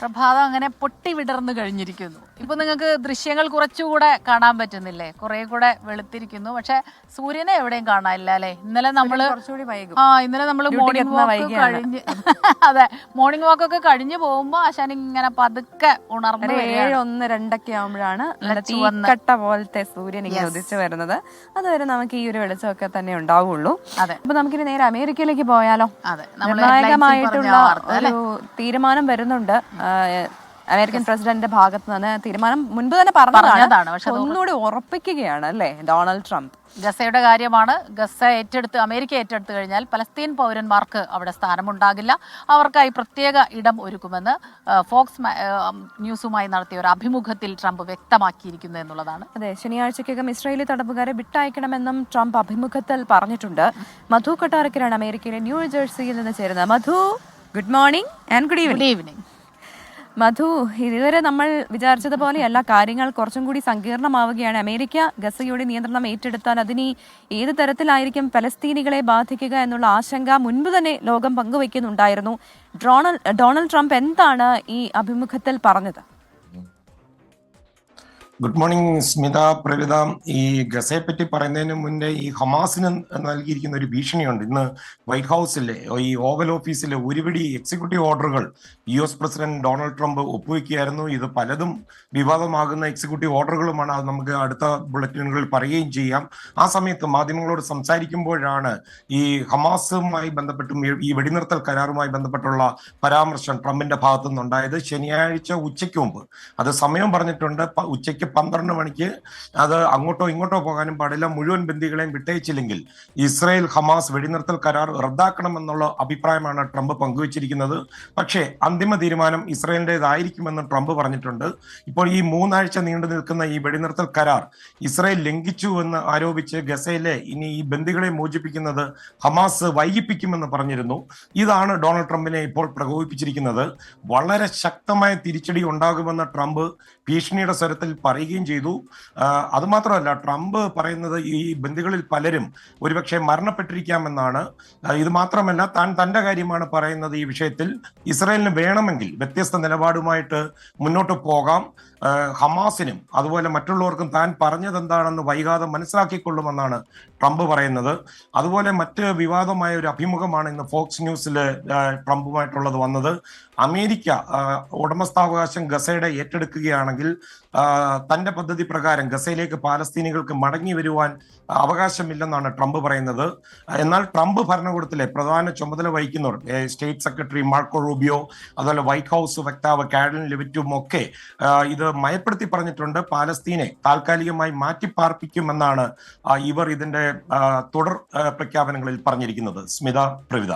പ്രഭാതം അങ്ങനെ പൊട്ടി വിടർന്നു കഴിഞ്ഞിരിക്കുന്നു. ഇപ്പൊ നിങ്ങൾക്ക് ദൃശ്യങ്ങൾ കുറച്ചുകൂടെ കാണാൻ പറ്റുന്നില്ലേ? കുറെ കൂടെ വെളുത്തിരിക്കുന്നു. പക്ഷെ സൂര്യനെ എവിടെയും കാണാനില്ല അല്ലെ? ഇന്നലെ നമ്മള് മോർണിംഗ് വാക്ക് കഴിഞ്ഞ് അതെ മോർണിംഗ് വാക്ക് ഒക്കെ കഴിഞ്ഞു പോകുമ്പോ ആശാൻ ഇങ്ങനെ പതുക്കെ ഉണർന്നു 7:01-2 ആവുമ്പോഴാണ് തീക്കട്ട പോലത്തെ സൂര്യൻ ഇങ്ങനെ ഉദിച്ചു വരുന്നത്. അതുവരെ നമുക്ക് ഈ ഒരു വെളിച്ചമൊക്കെ തന്നെ ഉണ്ടാവുള്ളൂ. അതെ, അപ്പൊ നമുക്കിനി നേരെ അമേരിക്കയിലേക്ക് പോയാലോ? അതെ, നിർണായകമായിട്ടുള്ള ഒരു തീരുമാനം വരുന്നുണ്ട്. അമേരിക്കൻ പ്രസിഡന്റിന്റെ ഭാഗത്ത് നിന്ന് തീരുമാനം മുൻപ് തന്നെ പറഞ്ഞതാണ്, പക്ഷെ ഒന്നുകൂടി ഉറപ്പിക്കുകയാണ് അല്ലേ ഡൊണാൾഡ് ട്രംപ്. ഗസയുടെ കാര്യമാണ്. ഗസ അമേരിക്ക ഏറ്റെടുത്തു കഴിഞ്ഞാൽ പലസ്തീൻ പൗരന്മാർക്ക് അവിടെ സ്ഥാനമുണ്ടാകില്ല. അവർക്കായി പ്രത്യേക ഇടം ഒരുക്കുമെന്ന് ഫോക്സ് ന്യൂസുമായി നടത്തിയ ഒരു അഭിമുഖത്തിൽ ട്രംപ് വ്യക്തമാക്കിയിരിക്കുന്നു എന്നുള്ളതാണ്. അതെ, ശനിയാഴ്ചക്കകം ഇസ്രായേലി തടവുകാരെ വിട്ടയക്കണമെന്നും ട്രംപ് അഭിമുഖത്തിൽ പറഞ്ഞിട്ടുണ്ട്. മധു കൊട്ടാരക്കരാണ് അമേരിക്കയിലെ ന്യൂ ജേഴ്സിയിൽ നിന്ന് ചേരുന്നത്. Madhu, good morning and good evening. Madhu, ഇതുവരെ നമ്മൾ വിചാരിച്ചതുപോലെയല്ല, കാര്യങ്ങൾ കുറച്ചും കൂടി സങ്കീർണമാവുകയാണ്. അമേരിക്ക ഗസയുടെ നിയന്ത്രണം ഏറ്റെടുത്താൽ അതിന് ഏത് തരത്തിലായിരിക്കും പലസ്തീനികളെ ബാധിക്കുക എന്നുള്ള ആശങ്ക മുൻപ് തന്നെ ലോകം പങ്കുവയ്ക്കുന്നുണ്ടായിരുന്നു. ഡൊണാൾഡ് ട്രംപ് എന്താണ് ഈ അഭിമുഖത്തിൽ പറഞ്ഞത്? Good morning Smitha, Pravitha. ഈ ഗസയെ പറ്റി പറയുന്നതിന് മുന്നേ ഈ ഹമാസിന് നൽകിയിരിക്കുന്ന ഒരു ഭീഷണിയുണ്ട്. ഇന്ന് വൈറ്റ് ഹൗസിലെ ഈ ഓവൽ ഓഫീസിലെ ഒരുപിടി എക്സിക്യൂട്ടീവ് ഓർഡറുകൾ US പ്രസിഡന്റ് ഡൊണാൾഡ് ട്രംപ് ഒപ്പുവെക്കുകയായിരുന്നു. ഇത് പലതും വിവാദമാകുന്ന എക്സിക്യൂട്ടീവ് ഓർഡറുകളുമാണ്. അത് നമുക്ക് അടുത്ത ബുള്ളറ്റിനുകളിൽ പറയുകയും ചെയ്യാം. ആ സമയത്ത് മാധ്യമങ്ങളോട് സംസാരിക്കുമ്പോഴാണ് ഈ ഹമാസുമായി ബന്ധപ്പെട്ടും ഈ വെടിനിർത്തൽ കരാറുമായി ബന്ധപ്പെട്ടുള്ള പരാമർശം ട്രംപിന്റെ ഭാഗത്തു നിന്നുണ്ടായത്. ശനിയാഴ്ച ഉച്ചയ്ക്ക് മുമ്പ് അത് സമയം പറഞ്ഞിട്ടുണ്ട്. ഉച്ചയ്ക്ക് 12 മണിക്ക് അത് അങ്ങോട്ടോ ഇങ്ങോട്ടോ പോകാനും പാടില്ല. മുഴുവൻ ബന്ദികളെയും വിട്ടയച്ചില്ലെങ്കിൽ ഇസ്രായേൽ ഹമാസ് വെടിനിർത്തൽ കരാർ റദ്ദാക്കണമെന്നുള്ള അഭിപ്രായമാണ് ട്രംപ് പങ്കുവച്ചിരിക്കുന്നത്. പക്ഷേ അന്തിമ തീരുമാനം ഇസ്രായേലിൻ്റെതായിരിക്കുമെന്ന് ട്രംപ് പറഞ്ഞിട്ടുണ്ട്. ഇപ്പോൾ ഈ 3 ആഴ്ച നീണ്ടു നിൽക്കുന്ന ഈ വെടിനിർത്തൽ കരാർ ഇസ്രായേൽ ലംഘിച്ചു എന്ന് ആരോപിച്ച് ഗസയിലെ ഇനി ഈ ബന്ദികളെ മോചിപ്പിക്കുന്നത് ഹമാസ് വൈകിപ്പിക്കുമെന്ന് പറഞ്ഞിരുന്നു. ഇതാണ് ഡൊണാൾഡ് ട്രംപിനെ ഇപ്പോൾ പ്രകോപിപ്പിച്ചിരിക്കുന്നത്. വളരെ ശക്തമായ തിരിച്ചടി ഉണ്ടാകുമെന്ന് ട്രംപ് ഭീഷണിയുടെ സ്വരത്തിൽ പറയുകയും ചെയ്തു. അതുമാത്രമല്ല, ട്രംപ് പറയുന്നത് ഈ ബന്ദികളിൽ പലരും ഒരുപക്ഷെ മരണപ്പെട്ടിരിക്കാമെന്നാണ്. ഇത് മാത്രമല്ല, താൻ തന്റെ കാര്യമാണ് പറയുന്നത്. ഈ വിഷയത്തിൽ ഇസ്രായേലിന് വേണമെങ്കിൽ വ്യത്യസ്ത നിലപാടുമായിട്ട് മുന്നോട്ട് പോകാം. ഹമാസിനും അതുപോലെ മറ്റുള്ളവർക്കും താൻ പറഞ്ഞത് എന്താണെന്ന് വൈകാതെ മനസ്സിലാക്കിക്കൊള്ളുമെന്നാണ് ട്രംപ് പറയുന്നത്. അതുപോലെ മറ്റ് വിവാദമായ ഒരു അഭിമുഖമാണ് ഇന്ന് ഫോക്സ് ന്യൂസിൽ ട്രംപുമായിട്ടുള്ളത് വന്നത്. അമേരിക്ക ഉടമസ്ഥാവകാശം ഗസയുടെ ഏറ്റെടുക്കുകയാണെങ്കിൽ തന്റെ പദ്ധതി പ്രകാരം ഗസയിലേക്ക് പാലസ്തീനികൾക്ക് മടങ്ങി വരുവാൻ അവകാശമില്ലെന്നാണ് ട്രംപ് പറയുന്നത്. എന്നാൽ ട്രംപ് ഭരണകൂടത്തിലെ പ്രധാന ചുമതല വഹിക്കുന്നവർ, സ്റ്റേറ്റ് സെക്രട്ടറി മാർക്കോ റൂബിയോ, അതുപോലെ വൈറ്റ് ഹൗസ് വക്താവ് കാഡൻ ലെവിറ്റും ഒക്കെ ഇത് മയപ്പെടുത്തി പറഞ്ഞിട്ടുണ്ട്. പാലസ്തീനെ താൽക്കാലികമായി മാറ്റിപ്പാർപ്പിക്കുമെന്നാണ് ഇവർ ഇതിന്റെ തുടർ പ്രഖ്യാപനങ്ങളിൽ പറഞ്ഞിരിക്കുന്നത്. സ്മിത, പ്രവിത.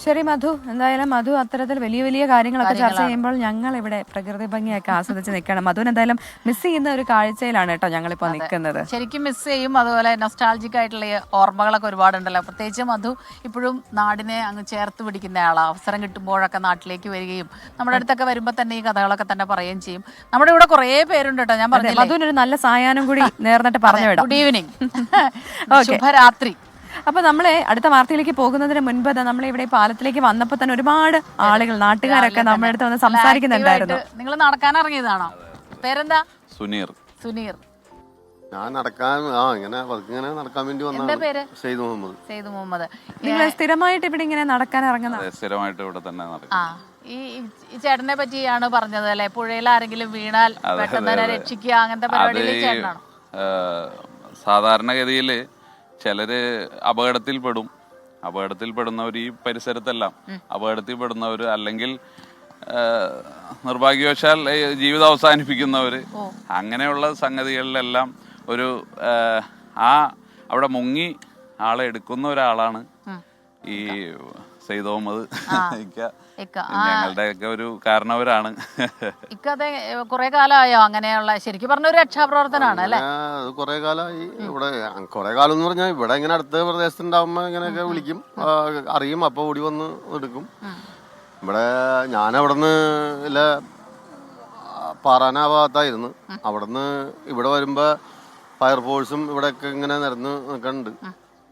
ശരി മധു, എന്തായാലും മധു അത്തരത്തിൽ വലിയ വലിയ കാര്യങ്ങളൊക്കെ ചർച്ച ചെയ്യുമ്പോൾ ഞങ്ങൾ ഇവിടെ പ്രകൃതി ഭംഗിയൊക്കെ ആസ്വദിച്ച് നിൽക്കണം. മധുവിന് എന്തായാലും മിസ് ചെയ്യുന്ന ഒരു കാഴ്ചയിലാണ് കേട്ടോ ഞങ്ങളിപ്പോൾ നിൽക്കുന്നത്. ശരിക്കും മിസ് ചെയ്യും. അതുപോലെ നൊസ്റ്റാൾജിക് ആയിട്ടുള്ള ഓർമ്മകളൊക്കെ ഒരുപാടുണ്ടല്ലോ. പ്രത്യേകിച്ച് മധു ഇപ്പോഴും നാടിനെ അങ്ങ് ചേർത്ത് പിടിക്കുന്ന ആളാണ്. അവസരം കിട്ടുമ്പോഴൊക്കെ നാട്ടിലേക്ക് വരികയും നമ്മുടെ അടുത്തൊക്കെ വരുമ്പോൾ തന്നെ ഈ കഥകളൊക്കെ തന്നെ പറയുകയും ചെയ്യും. നമ്മുടെ ഇവിടെ കുറേ പേരുണ്ട് കേട്ടോ. ഞാൻ പറഞ്ഞു മധുവിനൊരു നല്ല സായാഹ്നം കൂടി നേർന്നിട്ട് പറഞ്ഞു വിടാം. ഗുഡ് ഈവനിങ്, ശുഭരാത്രി. അപ്പൊ നമ്മളെ അടുത്ത വാർത്തയിലേക്ക് പോകുന്നതിന് മുൻപ് നമ്മളെ ഇവിടെ പാലത്തിലേക്ക് വന്നപ്പോ തന്നെ ഒരുപാട് ആളുകൾ, നാട്ടുകാരൊക്കെ നമ്മുടെ അടുത്ത് വന്ന് സംസാരിക്കുന്നുണ്ടായിരുന്നു. നിങ്ങൾ നടക്കാൻ ഇറങ്ങിയതാണോ? പേരെന്താ? സുനീർ. സുനീർ. ഞാൻ നടക്കാൻ നടക്കാൻ വേണ്ടി വന്ന പേര് സെയ്ദ് മുഹമ്മദ്. സെയ്ദ് മുഹമ്മദ്. നിങ്ങൾ സ്ഥിരമായിട്ട് ഇവിടെ ഇങ്ങനെ നടക്കാൻ ഇറങ്ങുന്ന? സ്ഥിരമായിട്ട് ഇവിടെ തന്നെ ഈ ചേട്ടനെ പറ്റിയാണ് പറഞ്ഞത് അല്ലെ? പുഴയിൽ ആരെങ്കിലും വീണാൽ പെട്ടെന്ന് രക്ഷിക്കുക, അങ്ങനത്തെ പരിപാടിയിലെ ചേട്ടനാണോ? സാധാരണഗതിയില് ചിലര് അപകടത്തിൽപ്പെടുന്നവർ ഈ പരിസരത്തെല്ലാം അപകടത്തിൽപ്പെടുന്നവർ, അല്ലെങ്കിൽ നിർഭാഗ്യവശാൽ ജീവിതം അവസാനിപ്പിക്കുന്നവര്, അങ്ങനെയുള്ള സംഗതികളിലെല്ലാം ഒരു അവിടെ മുങ്ങി ആളെ എടുക്കുന്ന ഒരാളാണ് ഈ സെയ്ദ് മുഹമ്മദ്. ഞങ്ങളുടെ ഒക്കെ ഒരു കാരണവരാണ്. ഇക്കതെ കുറെ കാലമായോ അങ്ങനെയുള്ള? ശരിക്കും പറഞ്ഞ ഒരു രക്ഷാപ്രവർത്തനാണ് അല്ലെ? കുറെ കാലമായി ഇവിടെ. കുറെ കാലം എന്ന് പറഞ്ഞാൽ ഇവിടെ ഇങ്ങനെ അടുത്ത പ്രദേശത്തുണ്ടാവുമ്പോ ഇങ്ങനെയൊക്കെ വിളിക്കും, അറിയും, അപ്പൊ ഓടി വന്ന് എടുക്കും. ഇവിടെ ഞാൻ അവിടുന്ന് പാറാന ഭാഗത്തായിരുന്നു. അവിടുന്ന് ഇവിടെ വരുമ്പോ ഫയർഫോഴ്സും ഇവിടെയൊക്കെ ഇങ്ങനെ നിരന്ന് നിൽക്കുന്നുണ്ട്.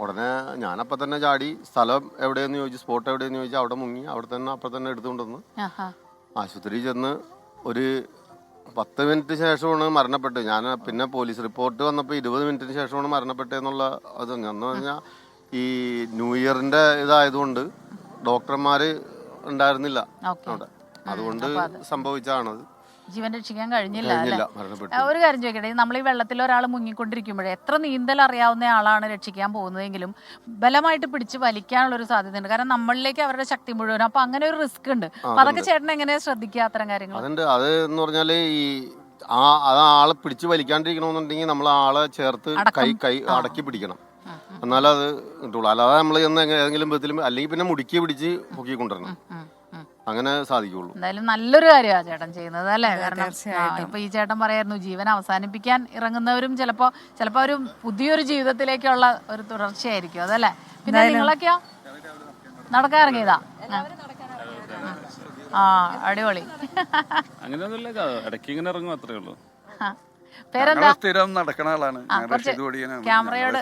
ഉടനെ ഞാനപ്പം തന്നെ ചാടി, സ്ഥലം എവിടെയെന്ന് ചോദിച്ചു, സ്പോട്ട് എവിടെയെന്ന് ചോദിച്ചു, അവിടെ മുങ്ങി, അവിടെ തന്നെ അപ്പം തന്നെ എടുത്തുകൊണ്ടുവന്ന് ആശുപത്രിയിൽ ചെന്ന് ഒരു 10 മിനിറ്റ് ശേഷമാണ് മരണപ്പെട്ടത്. ഞാൻ പിന്നെ പോലീസ് റിപ്പോർട്ട് വന്നപ്പോൾ 20 മിനിറ്റിന് ശേഷമാണ് മരണപ്പെട്ടതെന്നുള്ള അത്. എന്ന് പറഞ്ഞാൽ ഈ ന്യൂ ഇയറിൻ്റെ ഇതായതുകൊണ്ട് ഡോക്ടർമാർ ഉണ്ടായിരുന്നില്ല അവിടെ, അതുകൊണ്ട് സംഭവിച്ചതാണത്. ജീവൻ രക്ഷിക്കാൻ കഴിഞ്ഞില്ല. ഒരു കാര്യം ചോദിക്കട്ടെ, നമ്മൾ ഈ വെള്ളത്തിൽ ഒരാൾ മുങ്ങിക്കൊണ്ടിരിക്കുമ്പോഴേ എത്ര നീന്തൽ അറിയാവുന്ന ആളാണ് രക്ഷിക്കാൻ പോകുന്നതെങ്കിലും ബലമായിട്ട് പിടിച്ച് വലിക്കാനുള്ള ഒരു സാധ്യതയുണ്ട്. കാരണം നമ്മളിലേക്ക് അവരുടെ ശക്തി മുഴുവൻ. അപ്പൊ അങ്ങനെ ഒരു റിസ്ക് ഉണ്ട്. അപ്പൊ അതൊക്കെ ചേട്ടൻ എങ്ങനെയാ ശ്രദ്ധിക്കുക അത്തരം കാര്യങ്ങൾ? അതുണ്ട്. അത് എന്ന് പറഞ്ഞാല് ഈ ആളെ പിടിച്ച് വലിക്കാണ്ടിരിക്കണമെന്നുണ്ടെങ്കിൽ നമ്മൾ ആളെ ചേർത്ത് കൈ അടക്കി പിടിക്കണം, എന്നാലും അത് കിട്ടുള്ളൂ. അല്ലാതെ നമ്മൾ ഏതെങ്കിലും വിധത്തിലും അല്ലെങ്കിൽ പിന്നെ മുടുക്കി പിടിച്ച് പൊക്കിക്കൊണ്ടിരണം, അങ്ങനെ സാധിക്കുള്ളൂ. എന്തായാലും നല്ലൊരു കാര്യമാണ് ചേട്ടൻ ചെയ്യുന്നത് അല്ലേ? കാരണം ഇപ്പൊ ഈ ചേട്ടൻ പറയായിരുന്നു ജീവൻ അവസാനിപ്പിക്കാൻ ഇറങ്ങുന്നവരും ചിലപ്പോ ഒരു പുതിയൊരു ജീവിതത്തിലേക്കുള്ള ഒരു തുടർച്ചയായിരിക്കും അതല്ലേ? പിന്നെ നിങ്ങളൊക്കെയോ നടക്കാൻ ഇറങ്ങിയതാ? ആ, അടിപൊളി. അങ്ങനെയൊന്നുമില്ല, ഇടയ്ക്ക് ഇങ്ങനെ ഇറങ്ങും, അത്രേ ഉള്ളൂ. പേരെന്താ? സ്ഥിരം നടക്കണ ആളാണ്. ക്യാമറയോട്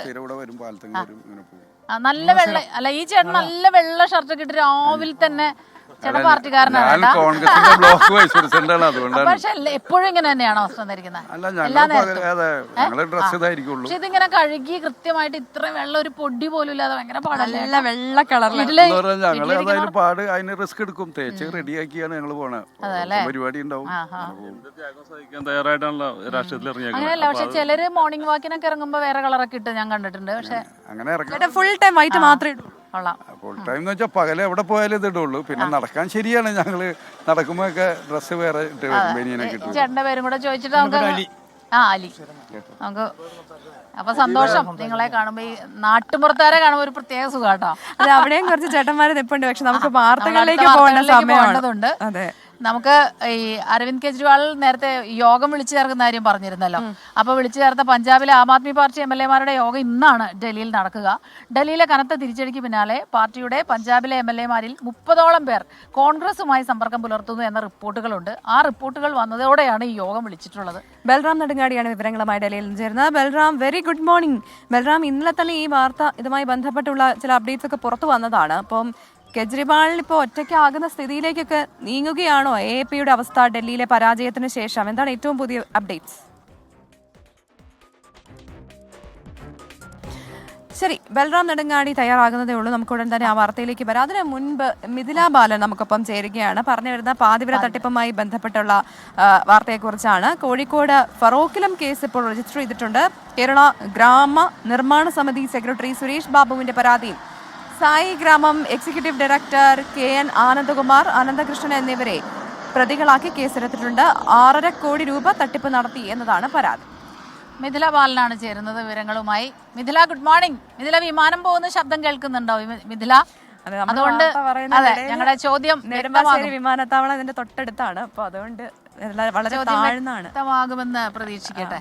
നല്ല വെള്ള അല്ല, ഈ ചേട്ടൻ നല്ല വെള്ള ഷർട്ടൊക്കെ ഇട്ട് രാവിലെ തന്നെ ചേട്ടൻ പാർട്ടിക്കാരനാണ്. പക്ഷെ എപ്പോഴും ഇങ്ങനെ തന്നെയാണോ വസ്ത്രം ധരിക്കുന്നത്? പക്ഷെ ഇതിങ്ങനെ കഴുകി കൃത്യമായിട്ട് ഇത്രയും വെള്ളം ഒരു പൊടി പോലും ഇല്ലാതെ ഭയങ്കര പാടല്ല. വെള്ള കളറിൽ പാട് അതിന് റിസ്ക് എടുക്കും, തേച്ച് റെഡിയാക്കിയാണ് ഞങ്ങൾ പോണത്. പരിപാടി ഉണ്ടാവും, തയ്യാറായിട്ടാണല്ലോ രാഷ്ട്രീയത്തിൽ ഇറങ്ങിയത്. അങ്ങനെയല്ല, പക്ഷെ ചിലര് മോർണിംഗ് വാക്കിനൊക്കെ ഇറങ്ങുമ്പോ വേറെ കളറൊക്കെ ഇട്ട് ഞാൻ കണ്ടിട്ടുണ്ട്. പക്ഷെ അങ്ങനെ ഫുൾ ടൈം വൈറ്റ് മാത്രമേ ഇടൂ. ഫുൾ ടൈം എന്ന് വെച്ചാൽ പകല് എവിടെ പോയാലും ഇത് ഇടുള്ളൂ. പിന്നെ നടക്കാൻ ശരിയാണ്, ഞങ്ങള് നടക്കുമ്പോ ഒക്കെ ഡ്രസ്സ് വേറെ ഇട്ട് ബനിയനൊക്കെ ഇട്ടു. ചേട്ടന്റെ പേരും കൂടെ ചോദിച്ചിട്ട് നമുക്ക് അലി നമുക്ക്. അപ്പൊ സന്തോഷം നിങ്ങളെ കാണുമ്പോ. ഈ നാട്ടുമ്പുറത്താരെ കാണുമ്പോ ഒരു പ്രത്യേക സുഖാട്ടോ. അത് അവിടെയും കുറച്ച് ചേട്ടന്മാരെ നിപ്പുണ്ട്. പക്ഷെ നമുക്ക് വാർത്തകളിലേക്ക് പോകേണ്ടതുണ്ട്. അതെ, നമുക്ക് ഈ അരവിന്ദ് കെജ്രിവാൾ നേരത്തെ യോഗം വിളിച്ചു ചേർക്കുന്ന കാര്യം പറഞ്ഞിരുന്നല്ലോ. അപ്പൊ വിളിച്ചു ചേർത്ത പഞ്ചാബിലെ ആം ആദ്മി പാർട്ടി MLA-മാരുടെ യോഗം ഇന്നാണ് ഡൽഹിയിൽ നടക്കുക. ഡൽഹിയിലെ കനത്ത തിരിച്ചടിക്ക് പിന്നാലെ പാർട്ടിയുടെ പഞ്ചാബിലെ MLA-മാരിൽ 30ഓളം പേർ കോൺഗ്രസുമായി സമ്പർക്കം പുലർത്തുന്നു എന്ന റിപ്പോർട്ടുകളുണ്ട്. ആ റിപ്പോർട്ടുകൾ വന്നതോടെയാണ് ഈ യോഗം വിളിച്ചിട്ടുള്ളത്. ബൽറാം നെടുങ്ങാടിയാണ് വിവരങ്ങളുമായി ഡൽഹിയിൽ നിന്ന് ചേരുന്നത്. Balram, very good morning. Balram, ഇന്നലെ തന്നെ ഈ വാർത്ത ഇതുമായി ബന്ധപ്പെട്ടുള്ള ചില അപ്ഡേറ്റ്സ് ഒക്കെ പുറത്തു വന്നതാണ്. അപ്പം കെജ്രിവാളിൽ ഇപ്പോൾ ഒറ്റയ്ക്കാകുന്ന സ്ഥിതിയിലേക്കൊക്കെ നീങ്ങുകയാണോ AAP-യുടെ അവസ്ഥ ഡൽഹിയിലെ പരാജയത്തിന് ശേഷം? എന്താണ് ഏറ്റവും പുതിയ അപ്ഡേറ്റ്സ്? ശരി, ബൽറാം നെടുങ്ങാടി തയ്യാറാകുന്നതേ ഉള്ളൂ. നമുക്ക് ഉടൻ തന്നെ ആ വാർത്തയിലേക്ക് വരാം. അതിന് മുൻപ് മിഥില ബാലൻ നമുക്കൊപ്പം ചേരുകയാണ്. പറഞ്ഞു വരുന്ന പാതിവര തട്ടിപ്പുമായി ബന്ധപ്പെട്ടുള്ള വാർത്തയെക്കുറിച്ചാണ്. കോഴിക്കോട് ഫറോക്കിലം കേസ് ഇപ്പോൾ രജിസ്റ്റർ ചെയ്തിട്ടുണ്ട്. കേരള ഗ്രാമ നിർമ്മാണ സമിതി സെക്രട്ടറി സുരേഷ് ബാബുവിന്റെ പരാതിയിൽ സായി ഗ്രാമം executive director KN Anandakumar, Ananthakrishnan എന്നിവരെ പ്രതികളാക്കി കേസെടുത്തിട്ടുണ്ട്. 6.5 കോടി രൂപ തട്ടിപ്പ് നടത്തി എന്നതാണ് പരാതി. മിഥില ബാലനാണ് ചേരുന്നത് വിവരങ്ങളുമായി. Mithila, good morning. മിഥില, വിമാനം പോകുന്ന ശബ്ദം കേൾക്കുന്നുണ്ടോ മിഥില? അതുകൊണ്ട് അതെ, ഞങ്ങളുടെ ചോദ്യം നെടുമ്പാശ്ശേരി വിമാനത്താവളം ഇതിന്റെ തൊട്ടടുത്താണ്. അപ്പൊ അതുകൊണ്ട് വളരെ വ്യക്തമാകുമെന്ന് പ്രതീക്ഷിക്കട്ടെ.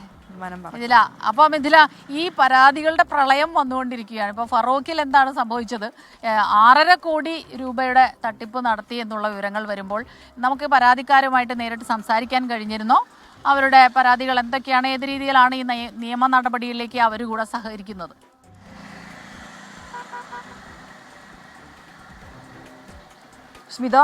മിഥില, അപ്പൊ മിഥില, ഈ പരാതികളുടെ പ്രളയം വന്നുകൊണ്ടിരിക്കുകയാണ്. ഇപ്പൊ ഫറോക്കിൽ എന്താണ് സംഭവിച്ചത്? 6.5 കോടി രൂപയുടെ തട്ടിപ്പ് നടത്തി എന്നുള്ള വിവരങ്ങൾ വരുമ്പോൾ നമുക്ക് പരാതിക്കാരുമായിട്ട് നേരിട്ട് സംസാരിക്കാൻ കഴിഞ്ഞിരുന്നോ? അവരുടെ പരാതികൾ എന്തൊക്കെയാണ്? ഏത് രീതിയിലാണ് ഈ നിയമ നടപടിയിലേക്ക് അവർ കൂടെ സഹകരിക്കുന്നത്? സ്മിത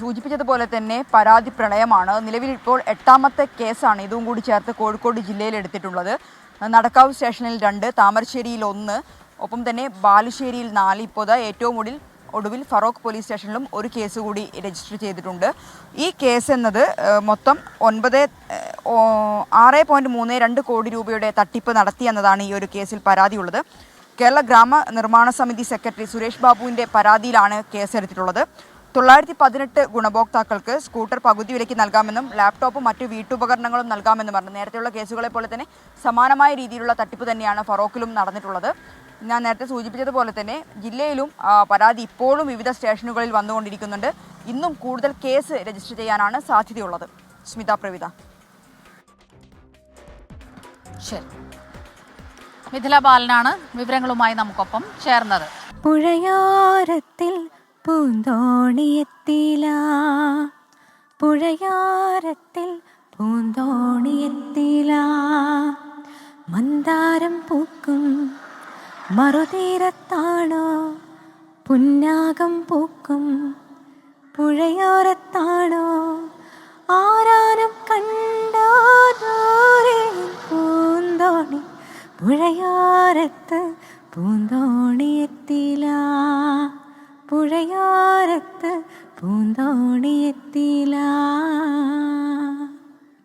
സൂചിപ്പിച്ചതുപോലെ തന്നെ പരാതി പ്രളയമാണ്. നിലവിൽ ഇപ്പോൾ 8ാമത്തെ കേസാണ് ഇതും കൂടി ചേർത്ത് കോഴിക്കോട് ജില്ലയിൽ എടുത്തിട്ടുള്ളത്. നടക്കാവ് സ്റ്റേഷനിൽ 2, താമരശ്ശേരിയിൽ 1, ഒപ്പം തന്നെ ബാലുശ്ശേരിയിൽ 4, ഇപ്പോൾ ഏറ്റവും ഒടുവിൽ ഫറോക്ക് പോലീസ് സ്റ്റേഷനിലും ഒരു കേസ് കൂടി രജിസ്റ്റർ ചെയ്തിട്ടുണ്ട്. ഈ കേസ് എന്നത് മൊത്തം 6.32 കോടി രൂപയുടെ തട്ടിപ്പ് നടത്തി എന്നതാണ് ഈ ഒരു കേസിൽ പരാതിയുള്ളത്. കേരള ഗ്രാമ നിർമ്മാണ സമിതി സെക്രട്ടറി സുരേഷ് ബാബുവിൻ്റെ പരാതിയിലാണ് കേസെടുത്തിട്ടുള്ളത്. 918 ഗുണഭോക്താക്കൾക്ക് സ്കൂട്ടർ പകുതി വിലയ്ക്ക് നൽകാമെന്നും ലാപ്ടോപ്പും മറ്റു വീട്ടുപകരണങ്ങളും നൽകാമെന്നും പറഞ്ഞു. നേരത്തെയുള്ള കേസുകളെ പോലെ തന്നെ സമാനമായ രീതിയിലുള്ള തട്ടിപ്പ് തന്നെയാണ് ഫറോക്കിലും നടന്നിട്ടുള്ളത്. ഞാൻ നേരത്തെ സൂചിപ്പിച്ചതുപോലെ തന്നെ ജില്ലയിലും പരാതി ഇപ്പോഴും വിവിധ സ്റ്റേഷനുകളിൽ വന്നുകൊണ്ടിരിക്കുന്നുണ്ട്. ഇന്നും കൂടുതൽ കേസ് രജിസ്റ്റർ ചെയ്യാനാണ് സാധ്യതയുള്ളത്. സ്മിത, പ്രവിത. ശരി, മിഥില ബാലനാണ് വിവരങ്ങളുമായി നമുക്കൊപ്പം ചേർന്നത്. പുഴയോരത്തിൽ പൂന്തോണിയെത്തില, പുഴയോരത്തിൽ പൂന്തോണിയെത്തില, മന്ദാരം പൂക്കും മറുതീരത്താണോ പുന്നാകം പൂക്കും പുഴയോരത്താണോ ആരാനും കണ്ടോ ദൂരെ പൂന്തോണി പുഴയോരത്ത് പൂന്തോണി എത്തില്ല പുഴയോരത്ത് പൂന്തോണി എത്തില്ല.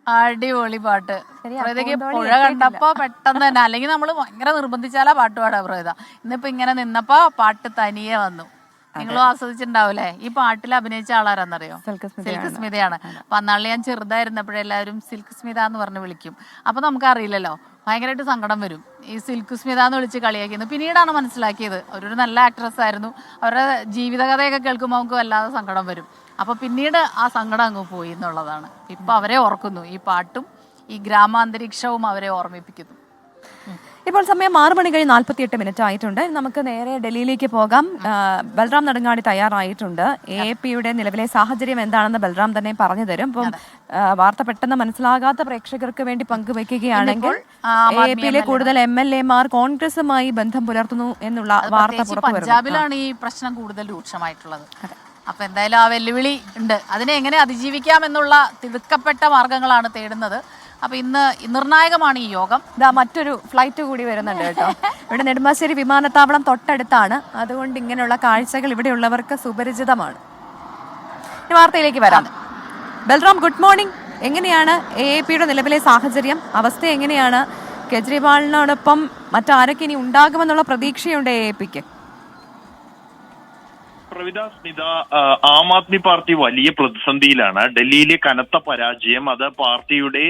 അടിപൊളി പാട്ട്. പ്രകൃതിക്ക് പുഴ കണ്ടപ്പോ പെട്ടെന്ന് തന്നെ, അല്ലെങ്കിൽ നമ്മൾ ഭയങ്കര നിർബന്ധിച്ചാലാ പാട്ട് പാടാ പ്രകൃത. ഇന്നിപ്പോ ഇങ്ങനെ നിന്നപ്പോ പാട്ട് തനിയെ വന്നു. നിങ്ങളും ആസ്വദിച്ചിട്ടുണ്ടാവൂലേ? ഈ പാട്ടിൽ അഭിനയിച്ച ആളാരാന്നറിയോ? സിൽക്ക് സ്മിതയാണ്. അപ്പൊ അന്നാളിൽ ഞാൻ ചെറുതായിരുന്നപ്പോഴെല്ലാവരും സിൽക്ക് സ്മിത എന്ന് പറഞ്ഞ് വിളിക്കും. അപ്പൊ നമുക്കറിയില്ലല്ലോ, ഭയങ്കരമായിട്ട് സങ്കടം വരും ഈ സിൽക്ക് സ്മിത എന്ന് വിളിച്ച് കളിയാക്കിയത്. പിന്നീടാണ് മനസ്സിലാക്കിയത് അവരൊരു നല്ല ആക്ട്രസ് ആയിരുന്നു. അവരുടെ ജീവിതകഥയൊക്കെ കേൾക്കുമ്പോൾ നമുക്ക് വല്ലാതെ സങ്കടം വരും. അപ്പൊ പിന്നീട് ആ സങ്കടം അങ്ങ് പോയി എന്നുള്ളതാണ്. ഇപ്പൊ അവരെ ഓർക്കുന്നു, ഈ പാട്ടും ഈ ഗ്രാമാന്തരീക്ഷവും അവരെ ഓർമ്മിപ്പിക്കുന്നു. ഇപ്പോൾ സമയം 6:48 ആയിട്ടുണ്ട്. നമുക്ക് നേരെ ഡൽഹിയിലേക്ക് പോകാം. ബൽറാം നെടുങ്ങാടി തയ്യാറായിട്ടുണ്ട്. AAPയുടെ നിലവിലെ സാഹചര്യം എന്താണെന്ന് ബൽറാം തന്നെ പറഞ്ഞു തരും. അപ്പം വാർത്ത പെട്ടെന്ന് മനസ്സിലാകാത്ത പ്രേക്ഷകർക്ക് വേണ്ടി പങ്കുവെക്കുകയാണെങ്കിൽ AAPയിലെ കൂടുതൽ MLA-മാർ കോൺഗ്രസുമായി ബന്ധം പുലർത്തുന്നു എന്നുള്ള വാർത്ത പുറത്തു വരുന്നു. പഞ്ചാബിലാണ് ഈ പ്രശ്നം കൂടുതൽ രൂക്ഷമായിട്ടുള്ളത്. അപ്പൊ എന്തായാലും ആ വെല്ലുവിളി ഉണ്ട്. അതിനെ എങ്ങനെ അതിജീവിക്കാം എന്നുള്ള തിടുക്കപ്പെട്ട മാർഗങ്ങളാണ് തേടുന്നത്. അപ്പൊ ഇന്ന് നിർണായകമാണ് ഈ യോഗം. ഇതാ മറ്റൊരു ഫ്ലൈറ്റ് കൂടി വരുന്നുണ്ട് കേട്ടോ. ഇവിടെ നെടുമ്പാശ്ശേരി വിമാനത്താവളം തൊട്ടടുത്താണ്. അതുകൊണ്ട് ഇങ്ങനെയുള്ള കാഴ്ചകൾ ഇവിടെയുള്ളവർക്ക് സുപരിചിതമാണ്. ഈ വാർത്തയിലേക്ക് വരാം. Balram, good morning. എങ്ങനെയാണ് AAPയുടെ നിലവിലെ സാഹചര്യം, അവസ്ഥ എങ്ങനെയാണ്? കെജ്രിവാളിനോടൊപ്പം മറ്റാരൊക്കെ ഇനി ഉണ്ടാകുമെന്നുള്ള പ്രതീക്ഷയുണ്ട് AAPക്ക്? പ്രവിത, സ്മിത, ആം ആദ്മി പാർട്ടി വലിയ പ്രതിസന്ധിയിലാണ്. ഡൽഹിയിലെ കനത്ത പരാജയം അത് പാർട്ടിയുടെ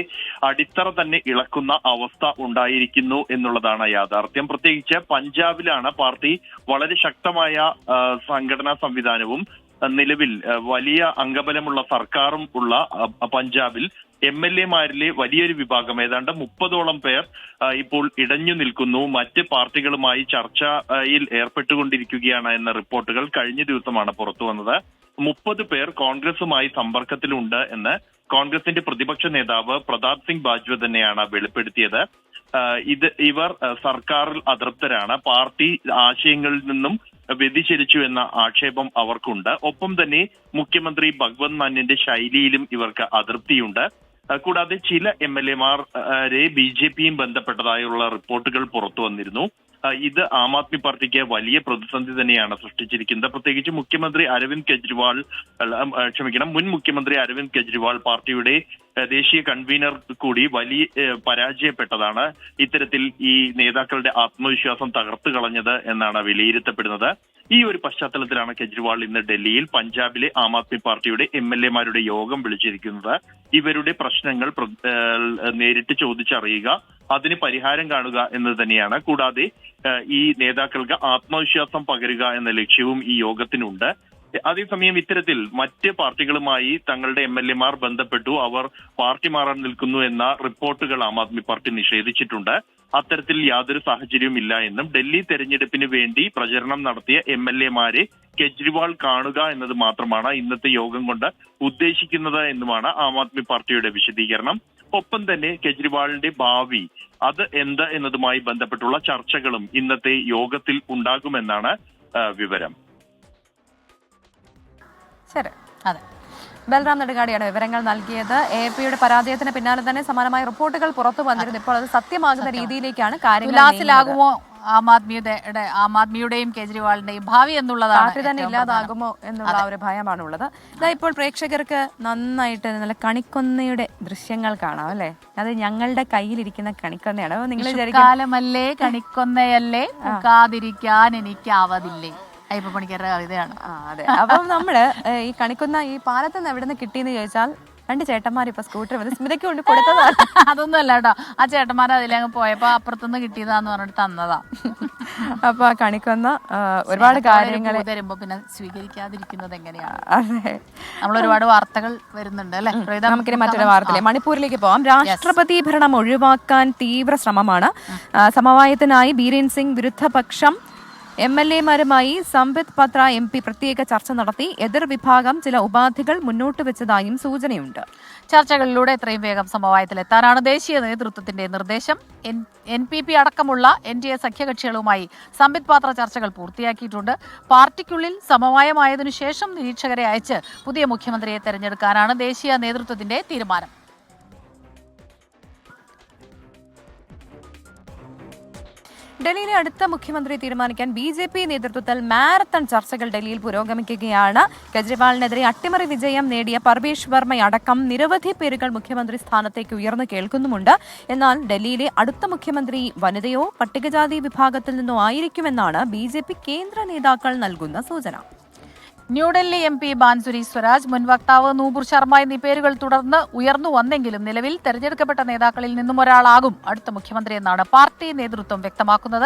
അടിത്തറ തന്നെ ഇളക്കുന്ന അവസ്ഥ ഉണ്ടായിരിക്കുന്നു എന്നുള്ളതാണ് യാഥാർത്ഥ്യം. പ്രത്യേകിച്ച് പഞ്ചാബിലാണ് പാർട്ടി വളരെ ശക്തമായ സംഘടനാ സംവിധാനവും നിലവിൽ വലിയ അംഗബലമുള്ള സർക്കാരും ഉള്ള പഞ്ചാബിൽ MLA-മാരിലെ വലിയൊരു വിഭാഗം, ഏതാണ്ട് 30ഓളം പേർ ഇപ്പോൾ ഇടഞ്ഞു നിൽക്കുന്നു. മറ്റ് പാർട്ടികളുമായി ചർച്ചയിൽ ഏർപ്പെട്ടുകൊണ്ടിരിക്കുകയാണ് എന്ന റിപ്പോർട്ടുകൾ കഴിഞ്ഞ ദിവസമാണ് പുറത്തു വന്നത്. 30 പേർ കോൺഗ്രസുമായി സമ്പർക്കത്തിലുണ്ട് എന്ന് കോൺഗ്രസിന്റെ പ്രതിപക്ഷ നേതാവ് പ്രതാപ് സിംഗ് ബാജ്വ തന്നെയാണ് വെളിപ്പെടുത്തിയത്. ഇവർ സർക്കാരിൽ അതൃപ്തരാണ്, പാർട്ടി ആശയങ്ങളിൽ നിന്നും വ്യതിചലിച്ചു എന്ന ആക്ഷേപം അവർക്കുണ്ട്. ഒപ്പം തന്നെ മുഖ്യമന്ത്രി ഭഗവന്ത് മാനിന്റെ ശൈലിയിലും ഇവർക്ക് അതൃപ്തിയുണ്ട്. കൂടാതെ ചില MLA-മാരെ BJPയും ബന്ധപ്പെട്ടതായുള്ള റിപ്പോർട്ടുകൾ പുറത്തു വന്നിരുന്നു. ഇത് ആം ആദ്മി പാർട്ടിക്ക് വലിയ പ്രതിസന്ധി തന്നെയാണ് സൃഷ്ടിച്ചിരിക്കുന്നത്. പ്രത്യേകിച്ച് മുൻ മുഖ്യമന്ത്രി അരവിന്ദ് കെജ്രിവാൾ പാർട്ടിയുടെ ദേശീയ കൺവീനർ കൂടി വലിയ പരാജയപ്പെട്ടതാണ് ഇത്തരത്തിൽ ഈ നേതാക്കളുടെ ആത്മവിശ്വാസം തകർത്തു കളഞ്ഞത് എന്നാണ് വിലയിരുത്തപ്പെടുന്നത്. ഈ ഒരു പശ്ചാത്തലത്തിലാണ് കെജ്രിവാൾ ഇന്ന് ഡൽഹിയിൽ പഞ്ചാബിലെ ആം ആദ്മി പാർട്ടിയുടെ MLA-മാരുടെ യോഗം വിളിച്ചിരിക്കുന്നത്. ഇവരുടെ പ്രശ്നങ്ങൾ നേരിട്ട് ചോദിച്ചറിയുക, അതിന് പരിഹാരം കാണുക എന്നത് തന്നെയാണ്. കൂടാതെ ഈ നേതാക്കൾക്ക് ആത്മവിശ്വാസം പകരുക എന്ന ലക്ഷ്യവും ഈ യോഗത്തിനുണ്ട്. അതേസമയം ഇത്തരത്തിൽ മറ്റ് പാർട്ടികളുമായി തങ്ങളുടെ MLA-മാർ ബന്ധപ്പെട്ടു, അവർ പാർട്ടി മാറാൻ നിൽക്കുന്നു എന്ന റിപ്പോർട്ടുകൾ ആം ആദ്മി പാർട്ടി നിഷേധിച്ചിട്ടുണ്ട്. അത്തരത്തിൽ യാതൊരു സാഹചര്യവും ഇല്ല എന്നും ഡൽഹി തെരഞ്ഞെടുപ്പിന് വേണ്ടി പ്രചരണം നടത്തിയ MLA-മാരെ കെജ്രിവാൾ കാണുക എന്നത് മാത്രമാണ് ഇന്നത്തെ യോഗം കൊണ്ട് ഉദ്ദേശിക്കുന്നത് എന്നുമാണ് ആം ആദ്മി പാർട്ടിയുടെ വിശദീകരണം. ഒപ്പം തന്നെ കെജ്രിവാളിന്റെ ഭാവി അത് എന്ത് എന്നതുമായി ബന്ധപ്പെട്ടുള്ള ചർച്ചകളും ഇന്നത്തെ യോഗത്തിൽ ഉണ്ടാകുമെന്നാണ് വിവരം. ശരി, അതെ. ബൽറാം നെടുങ്ങാടിയാണ് വിവരങ്ങൾ നൽകിയത്. AAPയുടെ പരാജയത്തിന് പിന്നാലെ തന്നെ സമാനമായ റിപ്പോർട്ടുകൾ പുറത്തു വന്നിരുന്നു. ഇപ്പോൾ അത് സത്യമാകുന്ന രീതിയിലേക്കാണ് കാര്യങ്ങൾ. ആം ആദ്മിയുടെയും കേജ്രിവാളിന്റെയും ഭാവി എന്നുള്ളതാണ്. പാർട്ടി തന്നെ ഇല്ലാതാകുമോ എന്നുള്ള ഒരു ഭയമാണുള്ളത്. ഇതാ ഇപ്പോൾ പ്രേക്ഷകർക്ക് നന്നായിട്ട് നല്ല കണിക്കൊന്നയുടെ ദൃശ്യങ്ങൾ കാണാം അല്ലെ? അത് ഞങ്ങളുടെ കയ്യിലിരിക്കുന്ന കണിക്കൊന്നയാണ്. നിങ്ങൾ കാലമല്ലേ കണിക്കൊന്നയല്ലേ കാതിരിക്കാൻ എനിക്കാവതില്ലേ, അയ്യപ്പ പണിക്കരുടെ കവിതയാണ്. അതെ. അപ്പം നമ്മള് ഈ കണിക്കൊന്ന ഈ പാലത്ത് നിന്ന് എവിടെ നിന്ന് കിട്ടിയെന്ന് ചോദിച്ചാൽ 2 ചേട്ടന്മാർ ഇപ്പൊ സ്കൂട്ടർ വന്ന് സ്മിതയ്ക്ക് കൊണ്ട് കൊടുത്തതാണ്. അതൊന്നും അല്ല കേട്ടോ, ആ ചേട്ടന്മാർ അതിലങ്ങ് പോയപ്പോ അപ്പുറത്തുനിന്ന് കിട്ടിയതാന്ന് പറഞ്ഞിട്ട് തന്നതാ. അപ്പൊ കണിക്കൊന്ന ഒരുപാട് കാര്യങ്ങൾ തരുമ്പോ പിന്നെ സ്വീകരിക്കാതിരിക്കുന്നത് എങ്ങനെയാണ്? അതെ, നമ്മൾ ഒരുപാട് വാർത്തകൾ വരുന്നുണ്ട് അല്ലെ. നമുക്കിനി മറ്റൊരു വാർത്തയിലെ മണിപ്പൂരിലേക്ക് പോവാം. രാഷ്ട്രപതി ഭരണം ഒഴിവാക്കാൻ തീവ്ര ശ്രമമാണ്. സമവായത്തിനായി ബീരേൻ സിംഗ് വിരുദ്ധപക്ഷം MLA-മാരുമായി സംബിത് പത്ര MP പ്രത്യേക ചർച്ച നടത്തി. എതിർ വിഭാഗം ചില ഉപാധികൾ മുന്നോട്ട് വെച്ചതായും സൂചനയുണ്ട്. ചർച്ചകളിലൂടെ എത്രയും വേഗം സമവായത്തിലെത്താനാണ് ദേശീയ നേതൃത്വത്തിന്റെ നിർദ്ദേശം. NPP അടക്കമുള്ള NDA സഖ്യകക്ഷികളുമായി സംബിത് പാത്ര ചർച്ചകൾ പൂർത്തിയാക്കിയിട്ടുണ്ട്. പാർട്ടിക്കുള്ളിൽ സമവായമായതിനു ശേഷം നിരീക്ഷകരെ അയച്ച് പുതിയ മുഖ്യമന്ത്രിയെ തെരഞ്ഞെടുക്കാനാണ് ദേശീയ നേതൃത്വത്തിന്റെ തീരുമാനം. ഡൽഹിയിലെ അടുത്ത മുഖ്യമന്ത്രിയെ തീരുമാനിക്കാൻ BJP നേതൃത്വത്തിൽ മാരത്തൺ ചർച്ചകൾ ഡൽഹിയിൽ പുരോഗമിക്കുകയാണ്. കെജ്രിവാളിനെതിരെ അട്ടിമറി വിജയം നേടിയ പർവേഷ് വർമ്മയടക്കം നിരവധി പേരുകൾ മുഖ്യമന്ത്രി സ്ഥാനത്തേക്ക് ഉയർന്നു കേൾക്കുന്നുമുണ്ട്. എന്നാൽ ഡൽഹിയിലെ അടുത്ത മുഖ്യമന്ത്രി വനിതയോ പട്ടികജാതി വിഭാഗത്തിൽ നിന്നോ ആയിരിക്കുമെന്നാണ് BJP കേന്ദ്ര നേതാക്കൾ നൽകുന്ന സൂചന. ന്യൂഡൽഹി MP ബാൻസുരി സ്വരാജ്, മുൻ വക്താവ് നൂപുർ ശർമ്മ എന്നീ പേരുകൾ തുടർന്ന് ഉയർന്നു വന്നെങ്കിലും നിലവിൽ തെരഞ്ഞെടുക്കപ്പെട്ട നേതാക്കളിൽ നിന്നും ഒരാളാകും അടുത്ത മുഖ്യമന്ത്രിയെന്നാണ് പാർട്ടി നേതൃത്വം വ്യക്തമാക്കുന്നത്.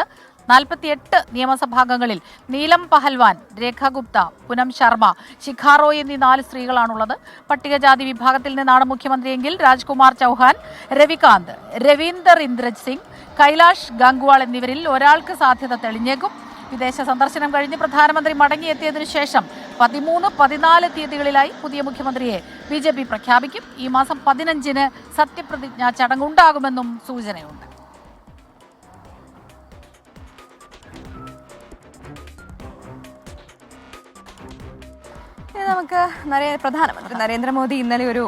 48 നിയമസഭാംഗങ്ങളിൽ നീലം പഹൽവാൻ, രേഖ ഗുപ്ത, പുനം ശർമ്മ, ശിഖാ റോയ് എന്നീ 4 സ്ത്രീകളാണുള്ളത്. പട്ടികജാതി വിഭാഗത്തിൽ നിന്നാണ് മുഖ്യമന്ത്രിയെങ്കിൽ രാജ്കുമാർ ചൌഹാൻ, രവികാന്ത്, രവീന്ദർ ഇന്ദ്രജ് സിംഗ്, കൈലാഷ് ഗംഗ്വാൾ എന്നിവരിൽ ഒരാൾക്ക് സാധ്യത തെളിഞ്ഞേക്കും. വിദേശ സന്ദർശനം കഴിഞ്ഞ് പ്രധാനമന്ത്രി മടങ്ങിയെത്തിയതിനു ശേഷം 13, 14 തീയതികളിലായി പുതിയ മുഖ്യമന്ത്രിയെ BJP പ്രഖ്യാപിക്കും. ഈ മാസം 15-ന് സത്യപ്രതിജ്ഞാ ചടങ്ങുണ്ടാകുമെന്നും സൂചനയുണ്ട്. നമുക്ക് പ്രധാനമന്ത്രി നരേന്ദ്രമോദി ഇന്നലെ ഒരു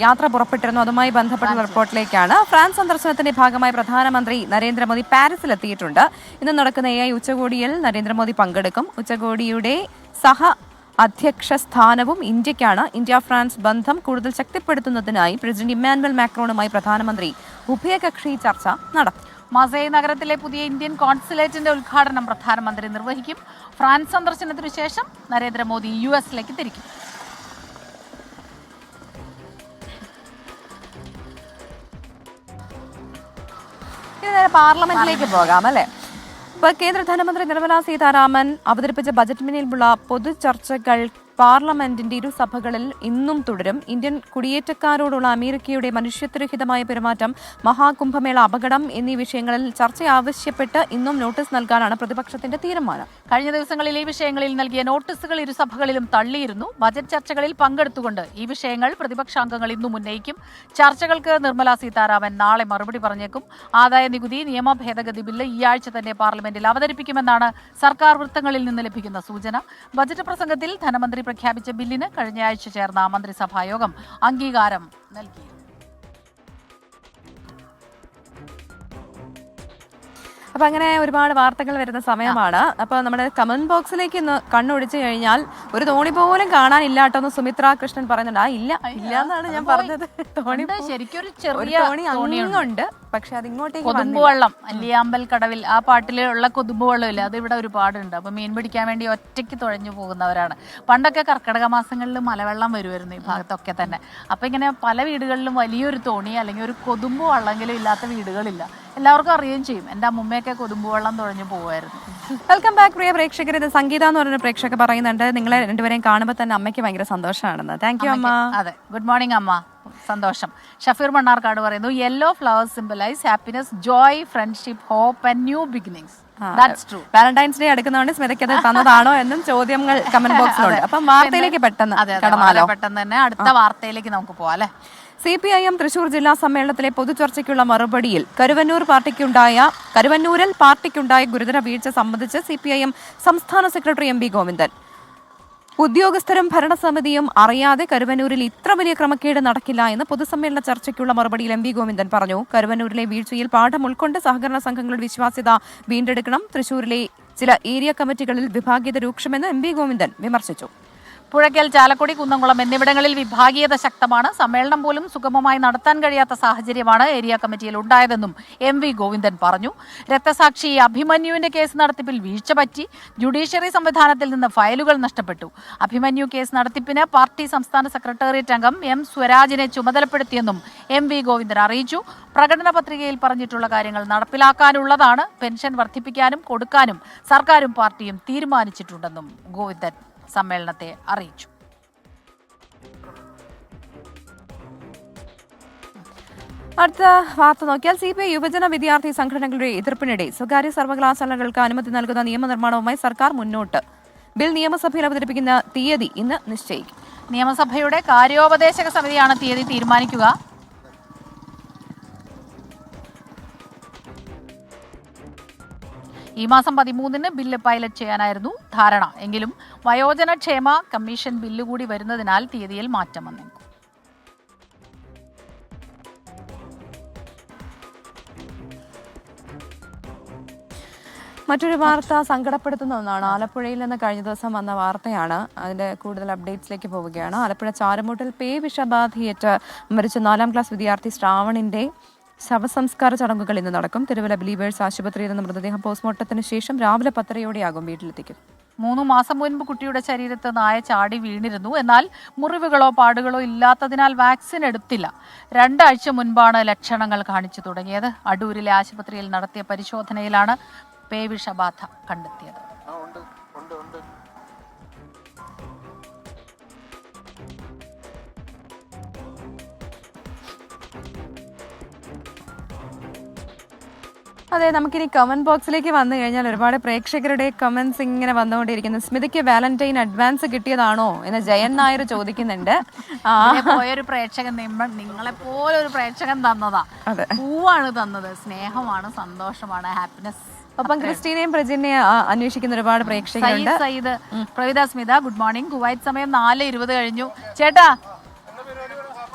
യാത്ര പുറപ്പെട്ടിരുന്നു. അതുമായി ബന്ധപ്പെട്ട റിപ്പോർട്ടിലേക്കാണ്. ഫ്രാൻസ് സന്ദർശനത്തിന്റെ ഭാഗമായി പ്രധാനമന്ത്രി നരേന്ദ്രമോദി പാരീസിലെത്തിയിട്ടുണ്ട്. ഇന്ന് നടക്കുന്ന AI ഉച്ചകോടിയിൽ നരേന്ദ്രമോദി പങ്കെടുക്കും. ഉച്ചകോടിയുടെ അധ്യക്ഷ സ്ഥാനവും ഇന്ത്യക്കാണ്. ഇന്ത്യ ഫ്രാൻസ് ബന്ധം കൂടുതൽ ശക്തിപ്പെടുത്തുന്നതിനായി പ്രസിഡന്റ് ഇമ്മാനുവൽ മാക്രോണുമായി പ്രധാനമന്ത്രി ഉഭയകക്ഷി ചർച്ച നടത്തും. മാസേയ് നഗരത്തിലെ പുതിയ ഇന്ത്യൻ കോൺസുലേറ്റിന്റെ ഉദ്ഘാടനം പ്രധാനമന്ത്രി നിർവഹിക്കും. ഫ്രാൻസ് സന്ദർശനത്തിനു ശേഷം നരേന്ദ്രമോദി US-ലേക്ക് തിരിക്കും. പാർലമെന്റിലേക്ക് പോകാം അല്ലേ? ഇപ്പൊ കേന്ദ്ര ധനമന്ത്രി നിർമ്മല സീതാരാമൻ അവതരിപ്പിച്ച ബജറ്റിന്മേലുള്ള പൊതു ചർച്ചകൾ പാർലമെന്റിന്റെ ഇരുസഭകളിൽ ഇന്നും തുടരും. ഇന്ത്യൻ കുടിയേറ്റക്കാരോടുള്ള അമേരിക്കയുടെ മനുഷ്യത്വരഹിതമായ പെരുമാറ്റം, മഹാകുംഭമേള അപകടം എന്നീ വിഷയങ്ങളിൽ ചർച്ച ആവശ്യപ്പെട്ട് ഇന്നും നോട്ടീസ് നൽകാനാണ് പ്രതിപക്ഷത്തിന്റെ തീരുമാനം. കഴിഞ്ഞ ദിവസങ്ങളിൽ ഈ വിഷയങ്ങളിൽ നൽകിയ നോട്ടീസുകൾ ഇരുസഭകളിലും തള്ളിയിരുന്നു. ബജറ്റ് ചർച്ചകളിൽ പങ്കെടുത്തുകൊണ്ട് ഈ വിഷയങ്ങൾ പ്രതിപക്ഷാംഗങ്ങൾ ഇന്നും ഉന്നയിക്കും. ചർച്ചകൾക്ക് നിർമ്മല സീതാരാമൻ നാളെ മറുപടി പറഞ്ഞേക്കും. ആദായ നികുതി നിയമ ഭേദഗതി ബില്ല് ഈ ആഴ്ച തന്നെ പാർലമെന്റിൽ അവതരിപ്പിക്കുമെന്നാണ് സർക്കാർ വൃത്തങ്ങളിൽ നിന്ന് ലഭിക്കുന്ന സൂചന. ബജറ്റ് പ്രസംഗത്തിൽ ധനമന്ത്രി പ്രഖ്യാപിച്ച ബില്ലിന് കഴിഞ്ഞയാഴ്ച ചേർന്ന മന്ത്രിസഭായോഗം അംഗീകാരം നൽകി. അപ്പൊ അങ്ങനെ ഒരുപാട് വാർത്തകൾ വരുന്ന സമയമാണ്. അപ്പൊ നമ്മുടെ കമന്റ് ബോക്സിലേക്ക് ഇന്ന് കണ്ണൊടിച്ചു കഴിഞ്ഞാൽ ഒരു തോണി പോലും കാണാനില്ലാട്ടോ എന്ന് സുമിത്ര കൃഷ്ണൻ പറയുന്നുണ്ട്. ഇല്ല എന്നാണ് ഞാൻ പറഞ്ഞത്. തോണി ശരിക്കും ചെറിയ തോണിയുണ്ട്, പക്ഷെ അത് ഇങ്ങോട്ടേക്ക് കൊതുമ്പുവെള്ളം, അല്ലിയാമ്പൽ കടവിൽ ആ പാട്ടിലുള്ള കൊതുമ്പുവെള്ളം ഇല്ല, അത് ഇവിടെ ഒരുപാടുണ്ട്. അപ്പൊ മീൻ പിടിക്കാൻ വേണ്ടി ഒറ്റയ്ക്ക് തുഴഞ്ഞു പോകുന്നവരാണ്. പണ്ടൊക്കെ കർക്കിടക മാസങ്ങളിൽ മലവെള്ളം വരുമായിരുന്നു ഈ ഭാഗത്തൊക്കെ തന്നെ. അപ്പൊ ഇങ്ങനെ പല വീടുകളിലും വലിയൊരു തോണി അല്ലെങ്കിൽ ഒരു കൊതുമ്പ് വള്ളമെങ്കിലും ഇല്ലാത്ത വീടുകളില്ല. എല്ലാവർക്കും അറിയുകയും ചെയ്യും. എൻ്റെ അമ്മുമ്മയൊക്കെ കൊതുമ്പ് വെള്ളം തുഴഞ്ഞു പോകുമായിരുന്നു. വെൽക്കം ബാക്ക് പ്രിയ പ്രേക്ഷകർ. ഇത് സംഗീത എന്ന് പറയുന്ന പ്രേക്ഷകർ പറയുന്നുണ്ട് നിങ്ങളെ രണ്ടുപേരെയും കാണുമ്പോൾ തന്നെ അമ്മയ്ക്ക് ഭയങ്കര സന്തോഷമാണെന്ന്. താങ്ക് യു അമ്മ. അതെ, ഗുഡ് മോർണിംഗ് അമ്മ. സന്തോഷം. ഷഫീർ മണ്ണാർക്കാട് പറയുന്നു, yellow flowers symbolise happiness, joy, friendship, hope and new beginnings. That's true. Valentine's Day അടുക്കുന്നതുകൊണ്ട് സ്മിതയ്ക്ക് അത് തന്നതാണോ എന്നും ചോദ്യങ്ങൾ കമന്റ് ബോക്സിലുണ്ട്. അപ്പം വാർത്തയിലേക്ക് പെട്ടെന്ന് തന്നെ അടുത്ത വാർത്തയിലേക്ക് നമുക്ക് പോവാം അല്ലേ? CPIM തൃശൂർ ജില്ലാ സമ്മേളനത്തിലെ പൊതുചർച്ചയ്ക്കുള്ള മറുപടിയിൽ കരുവന്നൂരിൽ പാർട്ടിക്കുണ്ടായ ഗുരുതര വീഴ്ച സംബന്ധിച്ച് CPIM സംസ്ഥാന സെക്രട്ടറി MB ഗോവിന്ദൻ, ഉദ്യോഗസ്ഥരും ഭരണസമിതിയും അറിയാതെ കരുവന്നൂരിൽ ഇത്ര വലിയ ക്രമക്കേട് നടക്കില്ല എന്ന് പൊതുസമ്മേളന ചർച്ചയ്ക്കുള്ള മറുപടിയിൽ MB ഗോവിന്ദൻ പറഞ്ഞു. കരുവന്നൂരിലെ വീഴ്ചയിൽ പാഠം ഉൾക്കൊണ്ട് സഹകരണ സംഘങ്ങളുടെ വിശ്വാസ്യത വീണ്ടെടുക്കണം. തൃശൂരിലെ ചില ഏരിയ കമ്മിറ്റികളിൽ വിഭാഗീയത രൂക്ഷമെന്ന് MB ഗോവിന്ദൻ വിമർശിച്ചു. പുഴയ്ക്കൽ, ചാലക്കുടി, കുന്നംകുളം എന്നിവിടങ്ങളിൽ വിഭാഗീയത ശക്തമാണ്. സമ്മേളനം പോലും സുഗമമായി നടത്താൻ കഴിയാത്ത സാഹചര്യമാണ് ഏരിയ കമ്മിറ്റിയിൽ ഉണ്ടായതെന്നും MV ഗോവിന്ദൻ പറഞ്ഞു. രക്തസാക്ഷി അഭിമന്യുവിന്റെ കേസ് നടത്തിപ്പിൽ വീഴ്ച പറ്റി. ജുഡീഷ്യറി സംവിധാനത്തിൽ നിന്ന് ഫയലുകൾ നഷ്ടപ്പെട്ടു. അഭിമന്യു കേസ് നടത്തിപ്പിന് പാർട്ടി സംസ്ഥാന സെക്രട്ടേറിയറ്റ് അംഗം M സ്വരാജിനെ ചുമതലപ്പെടുത്തിയെന്നും MV ഗോവിന്ദൻ അറിയിച്ചു. പ്രകടന പത്രികയിൽ പറഞ്ഞിട്ടുള്ള കാര്യങ്ങൾ നടപ്പിലാക്കാനുള്ളതാണ്. പെൻഷൻ വർദ്ധിപ്പിക്കാനും കൊടുക്കാനും സർക്കാരും പാർട്ടിയും തീരുമാനിച്ചിട്ടുണ്ടെന്നും ഗോവിന്ദൻ സമ്മേളനത്തെ അറിയിച്ചു. അടുത്ത വാർത്ത നോക്കിയാൽ CPI യുവജന വിദ്യാർത്ഥി സംഘടനകളുടെ എതിർപ്പിനിടെ സ്വകാര്യ സർവകലാശാലകൾക്ക് അനുമതി നൽകുന്ന നിയമനിർമ്മാണവുമായി സർക്കാർ മുന്നോട്ട്. ബിൽ നിയമസഭയിൽ അവതരിപ്പിക്കുന്ന തീയതി ഇന്ന് നിശ്ചയിക്കും. നിയമസഭയുടെ കാര്യോപദേശക സമിതിയാണ് തീയതി തീരുമാനിക്കുക. ഈ മാസം 13-ന് ബില്ല് പൈലറ്റ് ചെയ്യാനായിരുന്നു ധാരണ. എങ്കിലും വയോജനക്ഷേമ കമ്മീഷൻ ബില്ല് കൂടി വരുന്നതിനാൽ തീയതിയിൽ മാറ്റം വന്നേക്കും. മറ്റൊരു വാർത്ത സങ്കടപ്പെടുത്തുന്ന ഒന്നാണ്. ആലപ്പുഴയിൽ നിന്ന് കഴിഞ്ഞ ദിവസം വന്ന വാർത്തയാണ്. അതിന്റെ കൂടുതൽ അപ്ഡേറ്റ്സിലേക്ക് പോവുകയാണ്. ആലപ്പുഴ ചാരമൂട്ടിൽ വിഷബാധയേറ്റ് മരിച്ച 4ാം ക്ലാസ് വിദ്യാർത്ഥി ശ്രാവണിന്റെ ശവസംസ്കാര ചടങ്ങുകൾ ഇന്ന് നടക്കും. തിരുവല്ല ബിലീവേഴ്സ് ആശുപത്രിയിൽ നിന്ന് മൃതദേഹം പോസ്റ്റ്മോർട്ടത്തിന് ശേഷം രാവിലെ 10:30 വീട്ടിലെത്തിക്കും. 3 മാസം മുൻപ് കുട്ടിയുടെ ശരീരത്ത് നായ ചാടി വീണിരുന്നു. എന്നാൽ മുറിവുകളോ പാടുകളോ ഇല്ലാത്തതിനാൽ വാക്സിൻ എടുത്തില്ല. 2 ആഴ്ച മുൻപാണ് ലക്ഷണങ്ങൾ കാണിച്ചു തുടങ്ങിയത്. അടൂരിലെ ആശുപത്രിയിൽ നടത്തിയ പരിശോധനയിലാണ് പേവിഷബാധ കണ്ടെത്തിയത്. അതെ, നമുക്കിനി കമന്റ് ബോക്സിലേക്ക് വന്നു കഴിഞ്ഞാൽ ഒരുപാട് പ്രേക്ഷകരുടെ കമന്റ്സ് ഇങ്ങനെ വന്നുകൊണ്ടിരിക്കുന്നു. സ്മിതയ്ക്ക് വാലന്റൈൻ അഡ്വാൻസ് കിട്ടിയതാണോ എന്ന് ജയൻ നായർ ചോദിക്കുന്നുണ്ട്. പോയൊരു പ്രേക്ഷകൻ നിങ്ങളെപ്പോലെ ഒരു പ്രേക്ഷകൻ തന്നതാ. പൂവാണ് തന്നത്. സ്നേഹമാണ്, സന്തോഷമാണ്, ഹാപ്പിനെസ്. ഒപ്പം ക്രിസ്റ്റീനയും പ്രജിനെയും അന്വേഷിക്കുന്ന ഒരുപാട് പ്രേക്ഷകരുണ്ട്. Sayyid, Pravitha Smitha, good morning. Kuwait സമയം 4:20 കഴിഞ്ഞു. ചേട്ടാ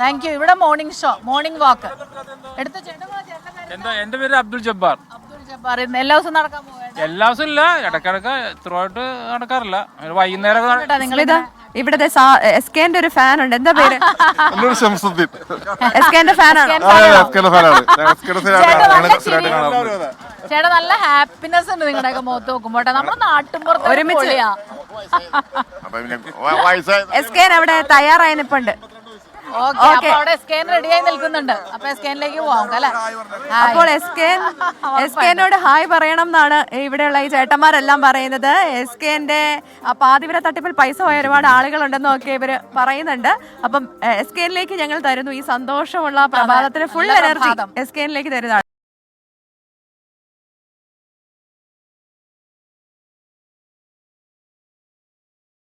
താങ്ക് യു. ഇവിടെ മോർണിംഗ് ഷോ, മോർണിംഗ് വാക്ക് എടുത്ത ചേട്ടാ. എന്റെ പേര് അബ്ദുൾ ജബ്ബാർ. എല്ലാ ദിവസവും നടക്കാൻ പോകും? എല്ലാ ദിവസവും ഇല്ല, ഇടക്കിടക്ക് ത്രൂഔട്ട് നടക്കാറില്ല. വൈകുന്നേരം ഇവിടത്തെ എസ്കെന്റെ ഒരു ഫാൻ ഉണ്ട്. എന്താ പേര്? ഷംസുദ്ദീൻ. എസ്കെന്റെ ഫാനാണ്. ചേട്ടാ നല്ല ഹാപ്പിനെസ് ഉണ്ട് നിങ്ങളുടെയൊക്കെ മുഖത്ത് നോക്കുമ്പോ. നമ്മുടെ നാട്ടിൻപുറത്ത് ഒരുമിച്ച് എസ്കെൻ അവിടെ തയ്യാറായി നിപ്പുണ്ട്. അവിടെ സ്കാൻ റെഡിയായി നിൽക്കുന്നുണ്ട്. അപ്പൊ സ്കാനിലേക്ക് പോവാം അല്ലെ? അപ്പോൾ എസ്കെനോട് ഹായ് പറയണം എന്നാണ് ഇവിടെയുള്ള ഈ ചേട്ടന്മാരെല്ലാം പറയുന്നത്. എസ്കെന്റെ പാതിവര തട്ടിപ്പിൽ പൈസ പോയ ഒരുപാട് ആളുകളുണ്ടെന്നും ഒക്കെ ഇവര് പറയുന്നുണ്ട്. അപ്പം എസ്കെനിലേക്ക് ഞങ്ങൾ തരുന്നു ഈ സന്തോഷമുള്ള പ്രഭാതത്തിന് ഫുൾ എനർജി എസ്കെനിലേക്ക് തരുന്നതാണ്.